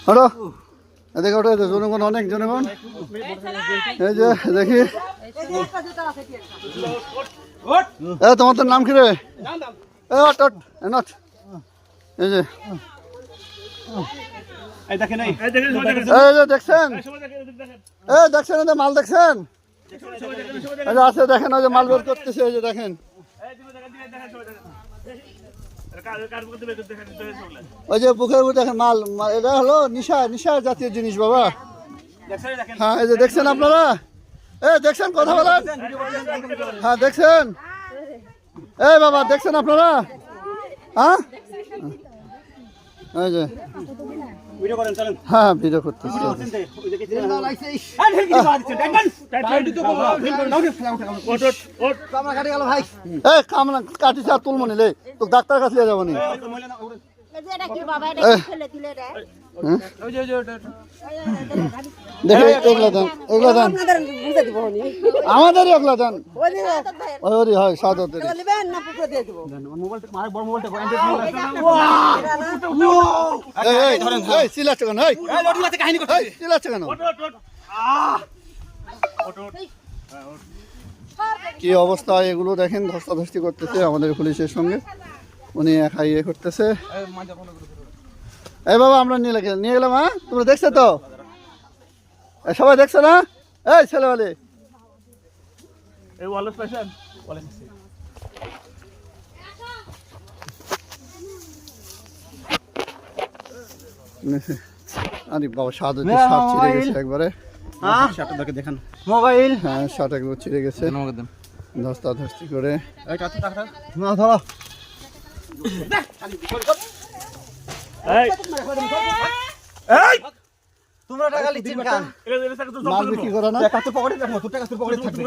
হলো এদিকে ওঠে জনগণ, অনেক জনগণ। এই যে দেখি, তোমার তোর নাম কি রে? এই যে দেখছেন, দেখছেন মাল দেখছেন, আছে দেখেন, ওই যে মাল বের করতেছে, ওই যে দেখেন, ওই যে বুকের উপর দেখেন মাল। এটা হলো নিশা জাতীয় জিনিস বাবা। হ্যাঁ এই যে দেখছেন আপনারা, দেখছেন কথা বলেন, হ্যাঁ দেখছেন, এই বাবা দেখছেন আপনারা, হ্যাঁ এই যে হ্যাঁ ভিডিও করতেছি। কামনা কাটিছে আর তুলব নিলে তো ডাক্তার কাছে যাবো নি। দেখে এগুলা দেন, এগুলা দেন, আমাদের এগুলা দেন, ওই হয় সাদতের। চিল্লাচ্ছে কেন, চিল্লাচ্ছে কেন? কি অবস্থা এগুলো দেখেন, ধস্তাধস্তি করতেছে আমাদের পুলিশের সঙ্গে, উনি একা ইয়ে করতেছে। এই বাবা আমরা নিয়ে গেলাম, হ্যাঁ তোমরা দেখছো তো, সবাই দেখছো না? এই ছেলে বলে আরে বাবা শার্ট ছিঁড়ে গেছে একবারে, দেখান মোবাইল, হ্যাঁ শার্ট একবার ছিঁড়ে গেছে ধস্তাধস্তি করে। তোমরা টাকা লিখছেন কান মাল বিক্রি করো না? টাকা তো পকেটে রাখো, তোর টাকা তোর পকেটে থাকবে।